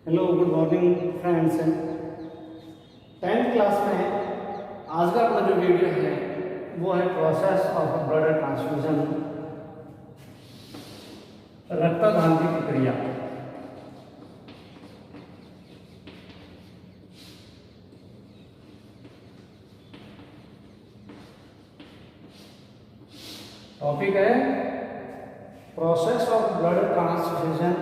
Hello good morning friends. 10th class में आज का अपना जो वीडियो है वो है प्रोसेस ऑफ ब्लड ट्रांसफ्यूजन, रक्तदान की प्रक्रिया। टॉपिक है प्रोसेस ऑफ ब्लड ट्रांसफ्यूजन,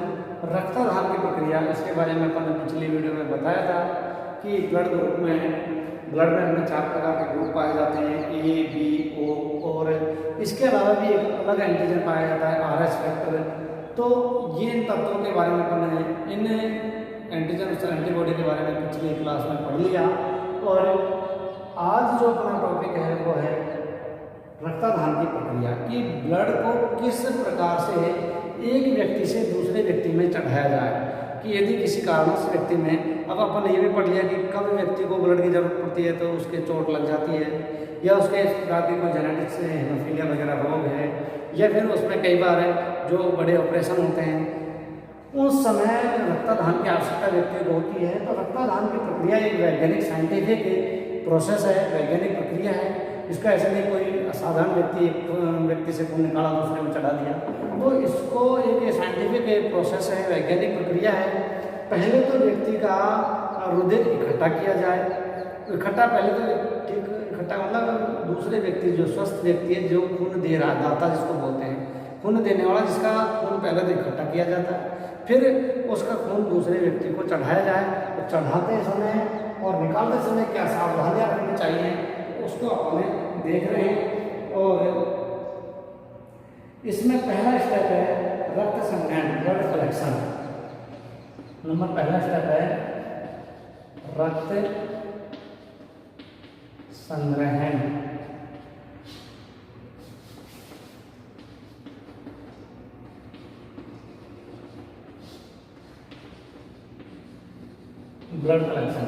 रक्तदान की प्रक्रिया। इसके बारे में अपन ने पिछली वीडियो में बताया था कि ब्लड ग्रुप में हमें 4 प्रकार के ग्रुप पाए जाते हैं, ए, बी, ओ, और इसके अलावा भी एक अलग एंटीजन पाया जाता है आर एस फैक्टर। तो ये इन तत्वों के बारे में अपन ने इन एंटीजन और एंटीबॉडी के बारे में पिछली क्लास में पढ़ लिया। और आज जो अपना टॉपिक है वो है रक्तदान की प्रक्रिया, कि ब्लड को किस प्रकार से एक व्यक्ति से दूसरे व्यक्ति में चढ़ाया जाए। कि यदि किसी कारणवश व्यक्ति में, अब अपन ने ये भी पढ़ लिया कि कब व्यक्ति को ब्लड की जरूरत पड़ती है, तो उसके चोट लग जाती है, या उसके इस प्रकार की कोई जेनेटिक्स से हेमोफीलिया वगैरह रोग है, या फिर उसमें कई बार जो बड़े ऑपरेशन होते हैं उस समय रक्तदान की आवश्यकता व्यक्ति को होती है। तो रक्तदान की प्रक्रिया एक वैज्ञानिक साइंटिफिक प्रोसेस है, वैज्ञानिक प्रक्रिया है। इसका ऐसे नहीं कोई असाधारण व्यक्ति से खून निकाला दूसरे में चढ़ा दिया। तो इसको एक साइंटिफिक प्रोसेस है, वैज्ञानिक प्रक्रिया है। पहले तो व्यक्ति का रुधिर इकट्ठा किया जाए। पहले तो इकट्ठा मतलब दूसरे व्यक्ति, जो स्वस्थ व्यक्ति है, जो खून दे रहा, दाता जिसको बोलते हैं, खून देने वाला, जिसका खून पहले तो इकट्ठा किया जाता है, फिर उसका खून दूसरे व्यक्ति को चढ़ाया जाए। तो चढ़ाते समय और निकालते समय क्या सावधानियां रखनी चाहिए उसको अपने देख रहे हैं। और इसमें पहला स्टेप है रक्त संग्रहण, ब्लड कलेक्शन। पहला स्टेप है रक्त संग्रहण। ब्लड कलेक्शन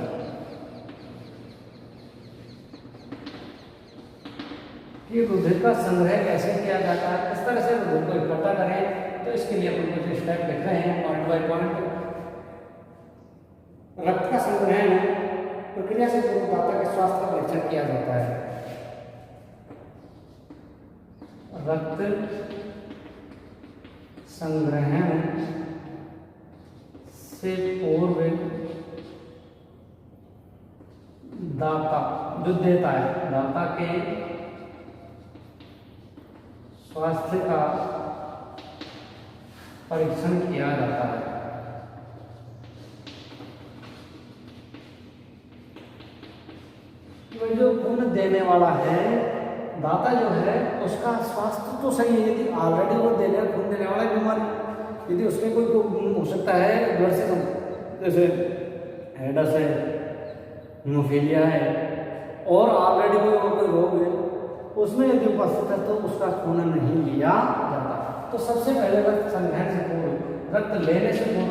कि रुधिर का संग्रह कैसे किया जाता है, किस तरह से रुधिर को इकट्ठा करें। तो इसके लिए अपन कुछ स्टेप लिख रहे हैं पॉइंट बाय पॉइंट। रक्त का संग्रहण प्रक्रिया से दाता के स्वास्थ्य का परीक्षण किया जाता है। रक्त संग्रहण से पूर्व दाता जो देता है, दाता के स्वास्थ्य का परीक्षण किया जाता है। तो जो खून देने वाला है, दाता जो है, उसका स्वास्थ्य तो सही है। यदि ऑलरेडी वो खून देने वाला बीमारी, यदि उसमें कोई हो सकता है ब्लड से, जैसे हेडस है, हीमोफीलिया है, और ऑलरेडी कोई रोग है, उसमें यदि उपस्थित है तो उसका खून नहीं लिया जाता। तो सबसे पहले रक्त संग्रहण से पूर्व, रक्त लेने से पूर्व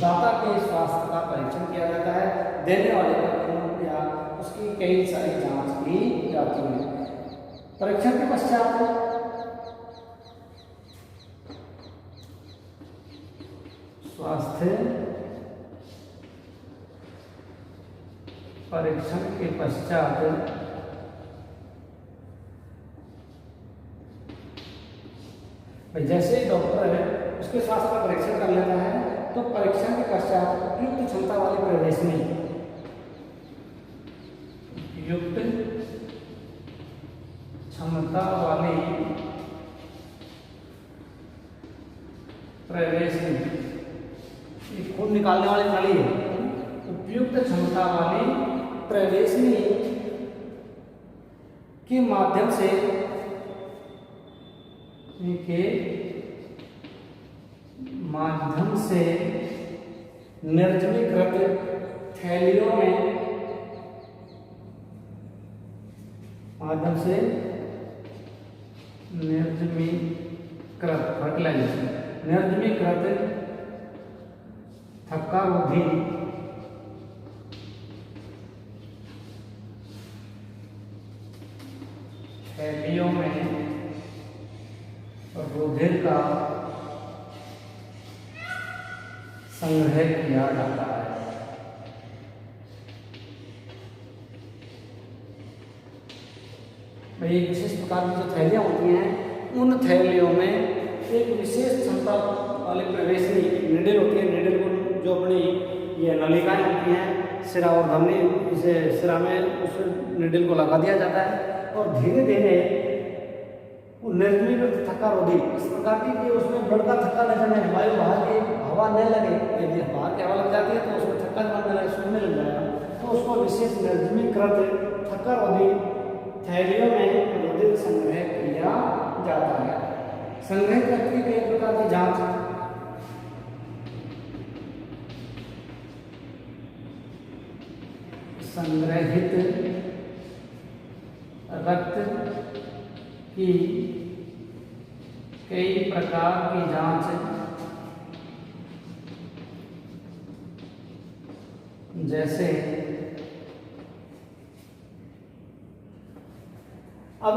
दाता के स्वास्थ्य का परीक्षण किया जाता है। देने वाले का खून या उसकी कई सारी जांच की जाती है। परीक्षण के पश्चात स्वास्थ्य परीक्षण के पश्चात जैसे ही डॉक्टर है उसके स्वास्थ्य का परीक्षण कर लेता है, तो परीक्षण के पश्चात उपयुक्त क्षमता वाली प्रवेशनी, उपयुक्त क्षमता वाली प्रवेशनी, खून निकालने वाली नली है, उपयुक्त क्षमता वाली प्रवेशनी के माध्यम से निर्जमीकृत थैलियों में, निर्जमीकृत थक्कारोधी थैलियों में रुधिर का संग्रह किया जाता है। भाई एक विशेष प्रकार की जो थैलियाँ होती हैं उन थैलियों में एक विशेष क्षमता वाले प्रवेशी निडल होती है। निडल को जो अपनी ये नलिकाएं होती हैं सिरा और धमनी, इसे सिरा में उस निडल को लगा दिया जाता है और धीरे धीरे निर्जमीकृत थक्का रोधी इस प्रकार की कि उसमें ब्लड का थक्का न जाने, वायु बाहर की हवा न लगे। यदि बाहर की हवा लग जाती है तो उसमें थक्का बनने लगे, सूखने लग जाएगा, तो उसको विशेष निर्जमीकृत थक्का रोधी थैलियों में रुधिर संग्रह किया जाता है। संग्रह करके कई प्रकार की जांच संग्रहित रक्त की कई प्रकार की जांच जैसे अब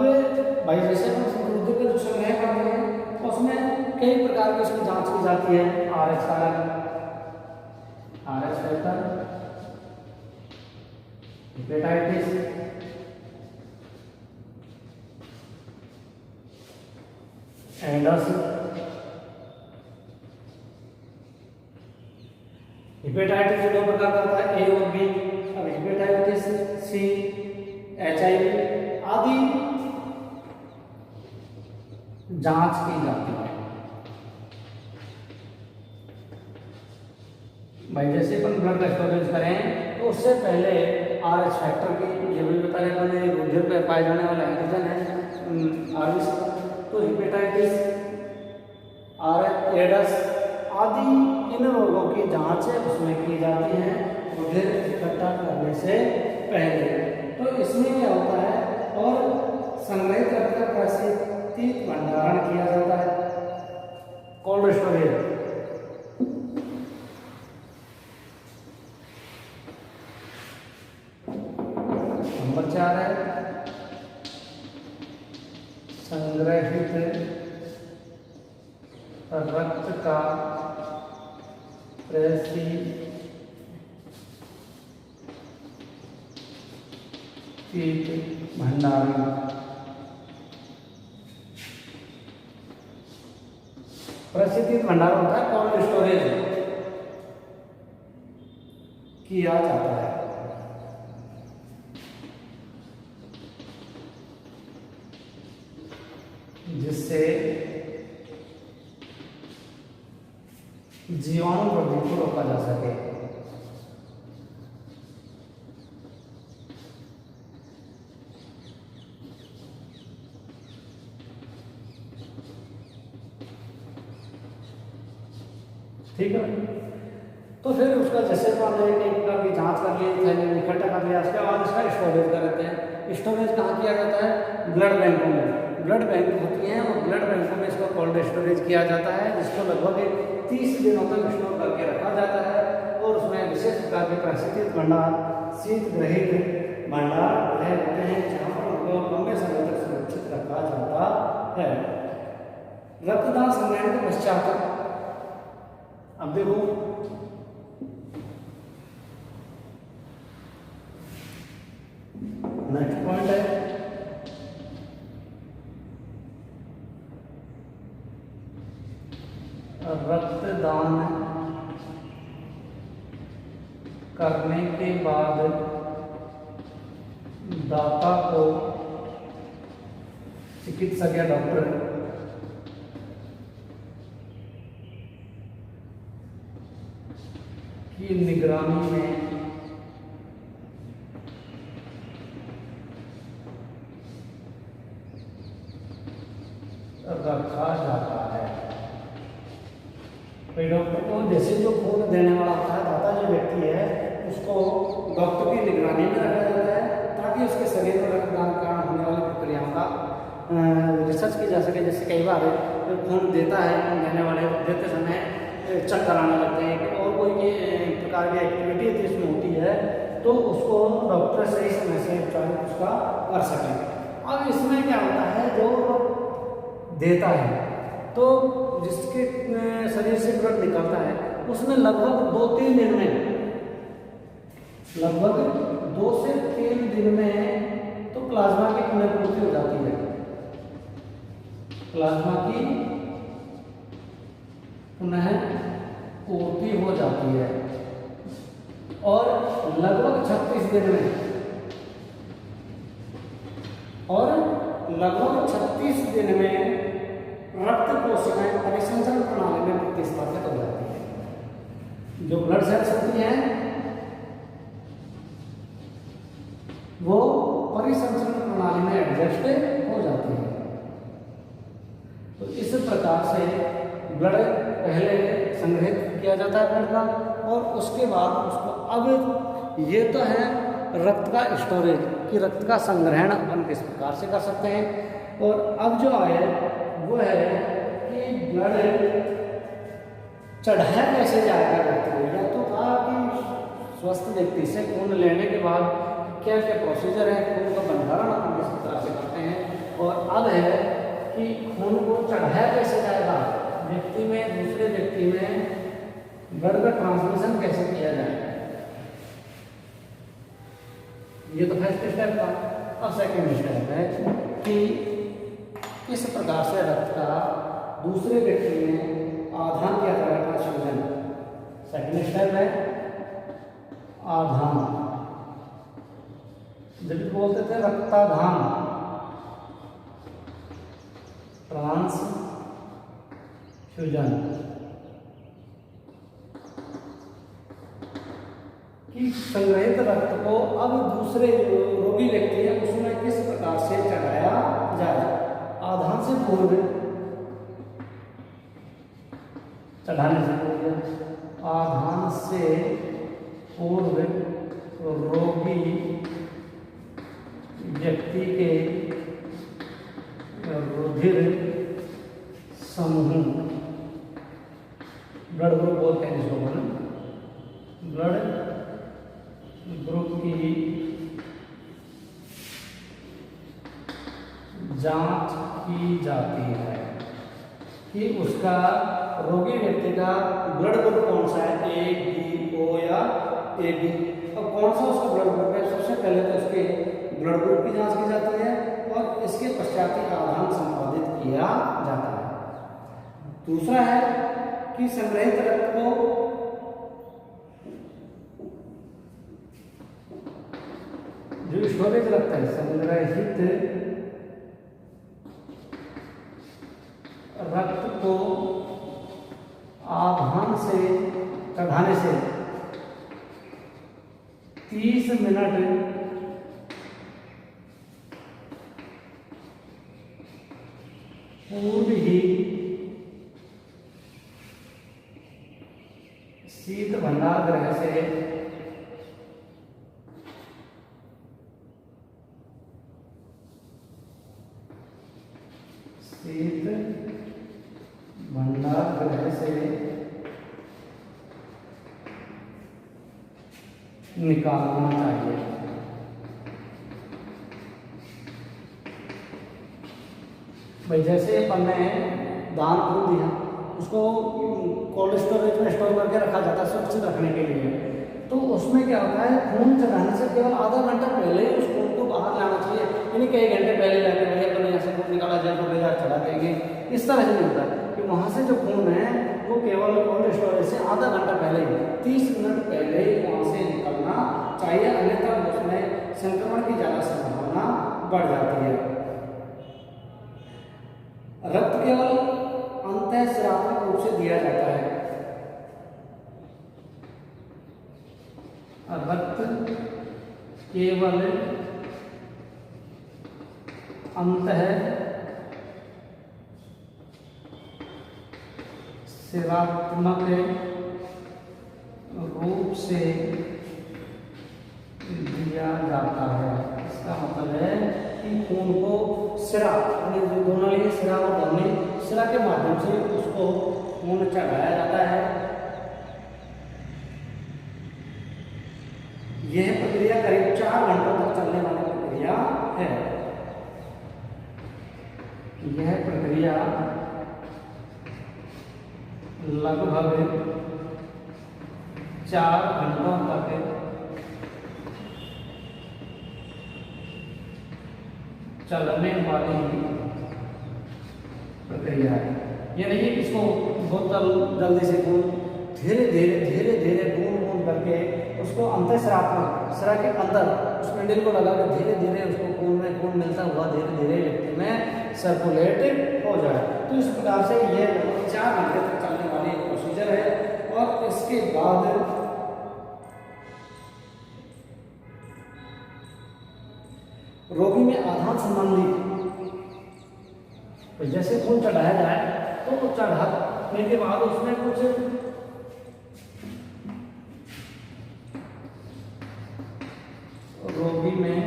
भाई जैसे हम रुधिर का जो संग्रह करते हैं तो उसमें कई प्रकार की उसकी जांच की जाती है। RH factor, hepatitis, Indus, hepatitis दो प्रकार का होता है, ए और बी। अब हेपेटाइटिस सी, HIV आदि जांच की जाती है। भाई जैसे अपन ब्लड का स्टोरेज करें तो उससे पहले RH फैक्टर की, ये भी बता रहे मैंने, रुधिर पे पाए जाने वाला एंटीजन है RBC। तो हेपेटाइटिस, एडस आदि इन रोगों की जांच उसमें की जाती है रुधिर इकट्ठा करने से पहले। तो इसमें क्या होता है, और संग्रहित रक्त का प्रशिक्षित भंडारण किया जाता है, कोल्ड स्टोरेज। नंबर 4 है संग्रहित रक्त का प्रशिक्षित भंडारण। प्रशिक्षित भंडारण होता है, कोल्ड स्टोरेज किया जाता है, जिससे जीवाणु वृद्धि को रोका जा सके। ठीक है, तो फिर उसका जैसे तो हमने एक प्रकार की जांच कर ली, थैले में इकट्ठा कर लिया, उसके बाद इसका स्टोरेज करते हैं। स्टोरेज कहाँ किया जाता है, ब्लड बैंकों में। ब्लड बैंक होती हैं और ब्लड बैंकों में इसको कोल्ड स्टोरेज किया जाता है, जिसको लगभग 30 दिनों तक स्टोर करके रखा जाता है। और उसमें विशेष प्रकार के प्रशिक्षित भंडार, शीत ग्रहित भंडार होते हैं, जहाँ पर उनको लंबे समय तक सुरक्षित रखा जाता है। रक्तदान संग्रहण के पश्चात अब देखो नेक्स्ट पॉइंट है रक्तदान करने के बाद दाता को चिकित्सक या डॉक्टर की निगरानी में रखा जाता है। डॉक्टर को जैसे जो खून देने वाला होता है, दाता जो व्यक्ति है, उसको डॉक्टर की निगरानी में रखा जाता है, ताकि उसके शरीर में रक्तदान के कारण होने वाली प्रक्रियाओं का रिसर्च की जा सके। जैसे कई बार जो खून देता है, खून देने वाले देते समय चक्कर आने लगते हैं और कोई प्रकार की एक्टिविटी इसमें होती है, तो उसको डॉक्टर सही समय से उपचार उसका कर सकें। अब इसमें क्या होता है, जो देता है तो जिसके शरीर से ब्लड निकलता है उसमें लगभग 2-3 दिन में, लगभग 2 से 3 दिन में तो प्लाज्मा की पुनर्पूर्ति हो जाती है, प्लाज्मा की पुनः पूर्ति हो जाती है और लगभग 36 दिन में रक्त कोशिकाएं परिसंचरण प्रणाली में प्रतिस्थापित हो जाती है। जो ब्लड सेल्स होती हैं वो परिसंचरण प्रणाली में एडजस्ट हो जाती है। तो इस प्रकार से ब्लड पहले संग्रहित किया जाता है ब्लड का, और उसके बाद उसको, अब ये तो है रक्त का स्टोरेज कि रक्त का संग्रहण अपन किस प्रकार से कर सकते हैं, और अब जो है वो है कि ब्लड चढ़ाया कैसे जाएगा व्यक्ति को। या तो था कि स्वस्थ व्यक्ति से खून लेने के बाद क्या क्या प्रोसीजर है, खून का भंडारण अपन किस प्रकार से करते हैं, और अब है कि खून को चढ़ाया कैसे जाएगा व्यक्ति में दूसरे व्यक्ति में, ब्लड का ट्रांसमिशन कैसे किया जाएगा। ये तो फर्स्ट स्टेप था। अब सेकंड स्टेप है कि किस प्रकार से रक्त का दूसरे व्यक्ति में आधान किया जाएगा, ट्रांसफ्यूजन। सेकंड स्टेप है आधान, जब बोलते थे रक्ताधान, ट्रांसफ्यूजन, कि संग्रहित रक्त को अब दूसरे रोगी व्यक्ति है उसमें किस प्रकार से चढ़ाया जाए। आधान से पूर्व, चढ़ाने से पूर्व, आधान से पूर्व रोगी व्यक्ति के रुधिर समूह, ब्लड ग्रुप बोलते हैं इसको, ब्लड ग्रुप की जांच की जाती है कि उसका रोगी व्यक्ति का ब्लड ग्रुप कौन सा है, ए, बी, ओ या ए बी। अब कौन सा उसका ब्लड ग्रुप है, सबसे पहले तो उसके ब्लड ग्रुप की जांच की जाती है और इसके पश्चात ही आधान संपादित किया जाता है। दूसरा है कि संग्रहित रक्त को जो स्टोरेज रखता है, संग्रहित रक्त को आधान से चढ़ाने से 30 मिनट पूर्व ही शीत भंडार गृह से शीत भंडार गृह से निकालना चाहिए। भाई जैसे अपन ने दान खून दिया, उसको कोल्ड स्टोरेज में स्टोर करके रखा जाता है सुरक्षित रखने के लिए, तो उसमें क्या होता है, खून चढ़ाने से केवल आधा घंटा पहले ही उस खून को बाहर लाना चाहिए, यानी कई घंटे पहले लाके भैया अपने यहाँ से खून निकाला जाए तो ले चढ़ा देंगे, इस तरह से नहीं होता है कि वहाँ से जो खून है वो केवल कोल्ड स्टोरेज से आधा घंटा पहले ही, 30 मिनट पहले ही वहाँ से निकलना चाहिए, अन्यथा उसमें संक्रमण की ज़्यादा संभावना बढ़ जाती है। रक्त केवल अंतःस्राविक रूप से दिया जाता है, रक्त केवल अंतःस्रावात्मक रूप से दिया जाता है। इसका मतलब है कि खून को सिरा, जो दोनों लिए सिरा और धमनी, सिरा के माध्यम से उसको खून चढ़ाया जाता है। यह प्रक्रिया करीब 4 घंटों तक चलने वाली प्रक्रिया है। यह प्रक्रिया लगभग 4 घंटों तक चलने वाली प्रक्रिया है। ये नहीं कि इसको बहुत जल्दी से खून धीरे धीरे बूंद बूंद करके उसको अंतःस्राव स्रा के अंदर उस निडल को लगा कर धीरे धीरे उसको खून में खून मिलता हुआ धीरे धीरे व्यक्ति में सर्कुलेट हो जाए। तो इस प्रकार से ये 4 घंटे तक चलने वाली एक प्रोसीजर है। और इसके बाद रोगी में आधान संबंधी तो जैसे खून चढ़ाया जाए तो चढ़ाने के बाद उसमें कुछ रोगी में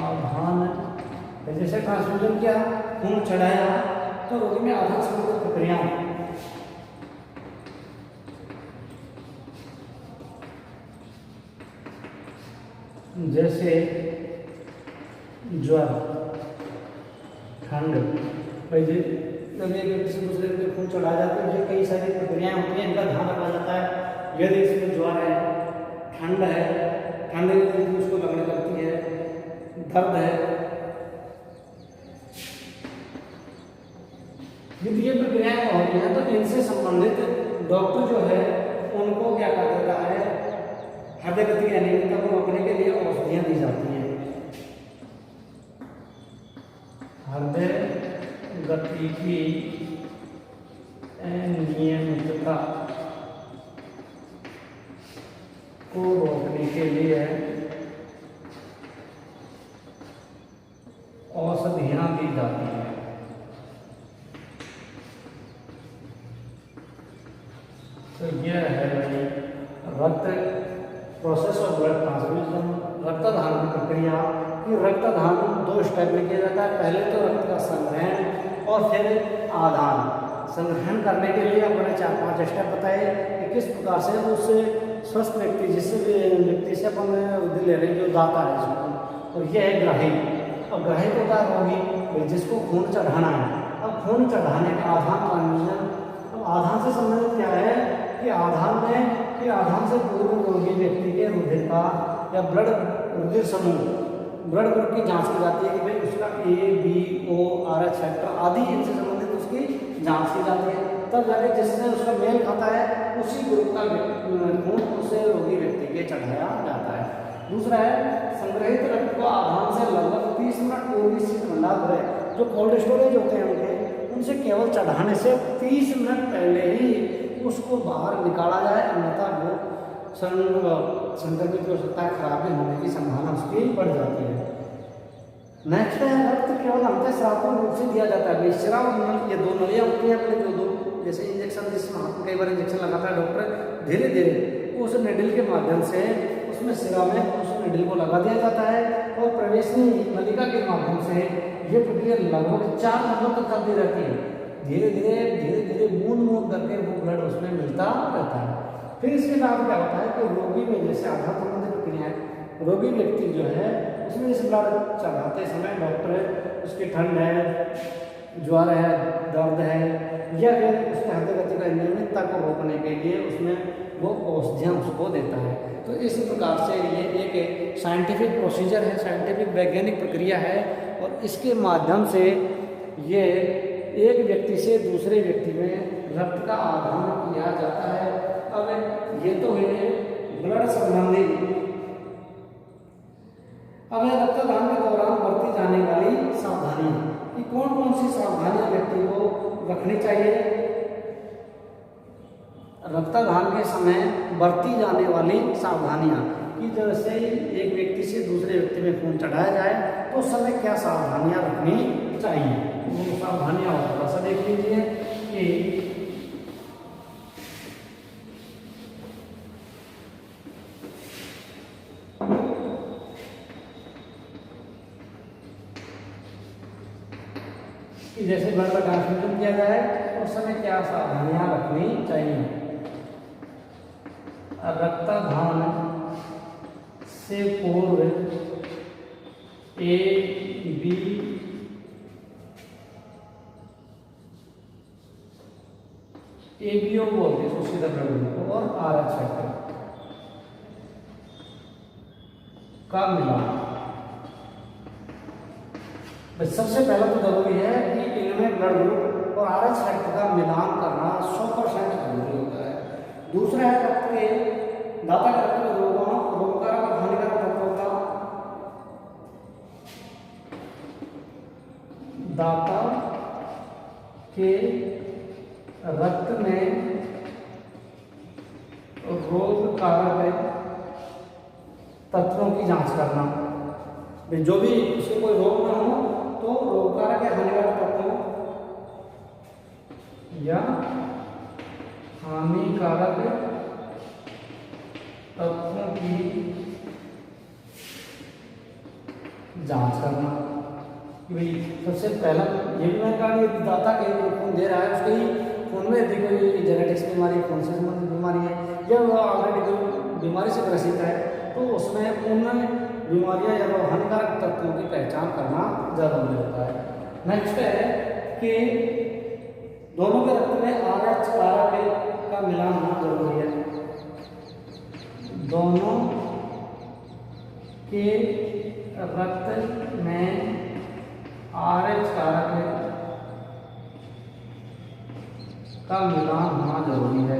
आधान जैसे ट्रांसफ्यूजन किया खून चढ़ाया तो रोगी में आधान संबंधी प्रक्रिया जैसे ज्वर ठंड जब एक व्यक्ति से दूसरे व्यक्ति खून चढ़ा जाता है, कई सारी प्रक्रियाएं होती हैं, इनका ध्यान रखा जाता है। यदि इसमें ज्वर है, ठंड है, ठंड उसको लगने लगती है, दर्द है, यदि ये प्रक्रियाएं होती हैं तो इनसे संबंधित डॉक्टर जो है उनको क्या कर देता है, हृदय गति की अनियमितता को रोकने के लिए औषधियां दी जाती हैं। हृदय गति की अनियमितता को रोकने के लिए औषधियां दी जाती हैं। तो यह है रक्त प्रोसेस ऑफ ब्लड ट्रांसफ्यूजन, रक्तदान की प्रक्रिया। कि रक्तदान 2 स्टेप में किया जाता है। पहले तो रक्त का संग्रहण और फिर आदान। संग्रहण करने के लिए अपने 4-5 स्टेप बताए कि किस प्रकार से उस स्वस्थ व्यक्ति जिस व्यक्ति से अपन दूध ले रहे हैं, जो दाता है इसको, और यह है ग्राही। और ग्राही को क्या होगी, जिसको खून चढ़ाना है। अब खून चढ़ाने का आधान ट्रांसफ्यूजन, तो आधान से संबंधित क्या है कि आधान से पूर्व रोगी व्यक्ति के रुधिर का या ब्लड रुधिर समूह ब्लड ग्रुप की जांच की जाती है कि भाई उसका A, B, O, RH factor आदि इनसे संबंधित उसकी जांच की जाती है। तब जाके जिससे उसका मेल खाता है उसी ग्रुप का खून उसे रोगी व्यक्ति के चढ़ाया जाता है। दूसरा है संग्रहित रक्त को आधान से लगभग 30 मिनट पूर्व से ठंडा रहे। जो कोल्ड स्टोरेज होते हैं उनसे केवल चढ़ाने से 30 मिनट पहले ही उसको बाहर निकाला जाए, अन्यथा वो संक्रमित हो सकता है, खराबी होने की संभावना उसकी बढ़ जाती है। नेक्स्ट है रक्त केवल अंतःस्राव रूप से दिया जाता है। स्राव और नल, ये 2 नलियाँ होती हैं अपने जो 2 जैसे इंजेक्शन, जिसमें हाथ कई बार इंजेक्शन लगाता है डॉक्टर, धीरे धीरे उस निडल के माध्यम से उसमें सिरा में उस निडल को लगा दिया जाता है और प्रवेशी नलिका के माध्यम से ये प्रक्रिया लगभग 4 घंटों तक चलती रहती है। धीरे धीरे बूंद बूंद करके वो ब्लड उसमें मिलता रहता है। फिर इसके बाद क्या होता है कि रोगी में जैसे आधार संबंधी प्रक्रियाएं, रोगी व्यक्ति जो है उसमें जैसे ब्लड चढ़ाते समय डॉक्टर उसकी ठंड है, ज्वर है, दर्द है, या फिर उसके हृदय गति का नियमितता को रोकने के लिए उसमें वो औषधियाँ उसको देता है। तो इस प्रकार से ये एक साइंटिफिक प्रोसीजर है, साइंटिफिक वैज्ञानिक प्रक्रिया है और इसके माध्यम से ये एक व्यक्ति से दूसरे व्यक्ति में रक्त का आदान किया जाता है। अब ये तो है ब्लड संबंधी। अब रक्तदान के दौरान बरती जाने वाली सावधानियां कि कौन कौन सी सावधानियां व्यक्ति को रखनी चाहिए। रक्तदान के समय बरती जाने वाली सावधानियां कि जैसे एक व्यक्ति से दूसरे व्यक्ति में खून चढ़ाया जाए तो उस समय क्या सावधानियां रखनी चाहिए, वो सावधानियां थोड़ा सा देख लीजिए कि जैसे ब्लड का ट्रांसफ्यूजन किया जाए तो उस समय क्या सावधानियां रखनी चाहिए। रक्तदान से पूर्व ABO बोलते हैं सीधा ब्लड और RH फैक्टर का मिलान। सबसे पहला तो जरूरी है कि इनमें ब्लड ग्रुप और RH रक्त का मिलान करना 100% जरूरी होता है। दूसरा है रक्त के दाता के रक्त में रोगकारक और हानिकारक तत्वों का दाता के रक्त में रोगकारक तत्वों की जांच करना। जो भी उसे कोई रोग ना हो तो रोगकारक या हानिकारक तत्वों या हानिकारक तत्वों की जांच करना। भाई सबसे पहला ये भी मैं कहा कि दाता के खून दे रहा है उसके ही खून में यदि कोई जेनेटिक्स बीमारी, खून से संबंधित बीमारी है या वो ऑलरेडी कोई बीमारी से ग्रसित है तो उसमें उन बीमारियां या वो हानिकारक तत्वों की पहचान करना जरूरी होता है। नेक्स्ट है कि दोनों के रक्त में RH कारक का मिलान होना जरूरी है। दोनों के रक्त में RH कारक का मिलान होना जरूरी है।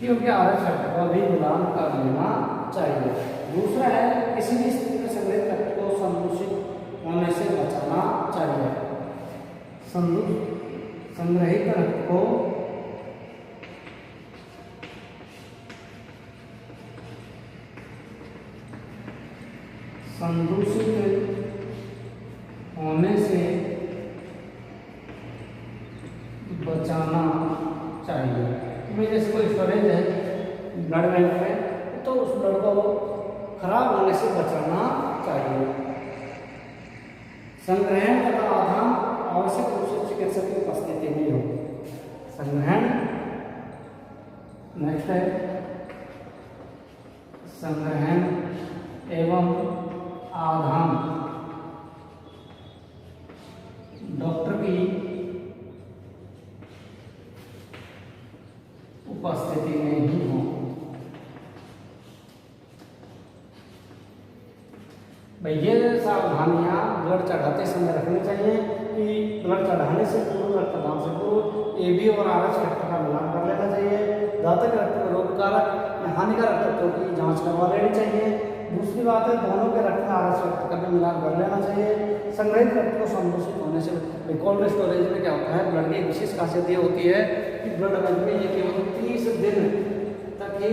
क्योंकि RH रक्त का भी मिलान कर लेना चाहिए। दूसरा है किसी भी स्थिति में संग्रहित रक्त को संदूषित होने से बचाना चाहिए। संग्रहित रक्त को संदूषित होने से बचाना चाहिए। जैसे कोई स्टोरेज है ब्लड बैंक में तो उस ब्लड को खराब होने से बचाना चाहिए। संग्रहण तथा आधान आवश्यक रूप से चिकित्सक की उपस्थिति में हो। संग्रहण नेक्स्ट है संग्रहण एवं आधान डॉक्टर की उपस्थिति में ही हो। भाई ये सावधानियां ब्लड चढ़ाते समय रखनी चाहिए कि ब्लड चढ़ाने से पूर्व, रक्तदान से पूर्व AB और RH रक्त का मिलान कर लेना चाहिए। दाता के रक्त में रोगकारक या हानिकारक तत्वों की जांच करवा लेनी चाहिए। दूसरी बात है दोनों के रक्त में RH रक्त का भी मिलान कर लेना चाहिए। संग्रहित रक्त को संदूषित होने से कोल्ड स्टोरेज में क्या होता है, ब्लड की विशेष खासियत ये होती है कि ब्लड बैंक में ये केवल 30 दिन तक ये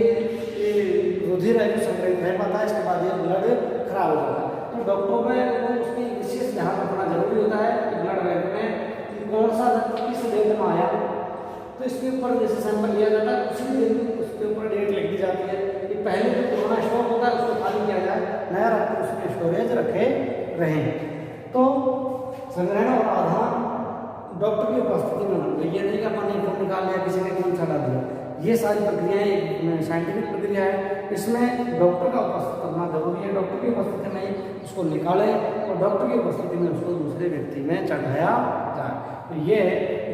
रुधिर है जो संग्रहित रह पाता है, इसके बाद ये ब्लड खराब हो जाता है। तो डॉक्टरों में उसकी विशेष ध्यान रखना जरूरी होता है कि ब्लड बैंक में कौन सा किस डेट में आया, तो इसके ऊपर जैसे सैंपल लिया जाता है उसी दिन उसके ऊपर डेट लिख दी जाती है कि पहले जो पुराना स्टॉक होता है उसको खाली किया जाए, नया रक्त उसमें स्टोरेज रखे रहें। तो संग्रहण और आधान डॉक्टर की उपस्थिति में होना। ये नहीं कि अपन खून निकाल लिया, किसी ने खून चढ़ा दिया, ये सारी प्रक्रियाएं एक साइंटिफिक प्रक्रिया है, इसमें डॉक्टर का उपस्थित करना जरूरी है। डॉक्टर की उपस्थिति में उसको निकाले और डॉक्टर की उपस्थिति में उसको दूसरे व्यक्ति में चढ़ाया जाए। तो ये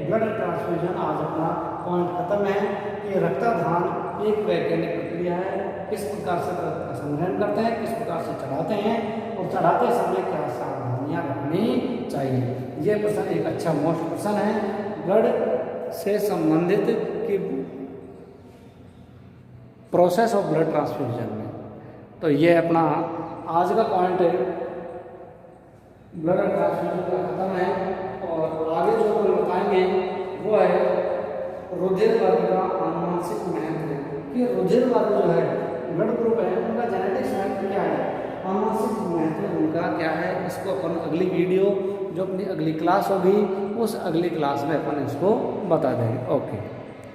ब्लड ट्रांसफ्यूजन आज अपना पॉइंट खत्म है कि रक्तदान एक वैज्ञानिक प्रक्रिया है। किस प्रकार से रक्त का संग्रहण करते हैं, किस प्रकार से चढ़ाते हैं और चढ़ाते समय क्या सावधानियां रखनी चाहिए। ये प्रश्न एक अच्छा मोस्ट क्वेश्चन है ब्लड से संबंधित कि प्रोसेस ऑफ ब्लड ट्रांसफ्यूजन में। तो ये अपना आज का पॉइंट है, ब्लड ट्रांसफ्यूजन का खत्म है। और आगे जो हम बताएंगे वो है रुधिर वर्ग का आनुवंशिक महत्व कि रुधिर वर्ग जो है ब्लड ग्रुप है उनका जेनेटिक्स महत्व क्या है, आनुवंशिक महत्व उनका क्या है। इसको अपन अगली वीडियो जो अपनी अगली क्लास होगी उस अगली क्लास में अपन इसको बता देंगे। ओके।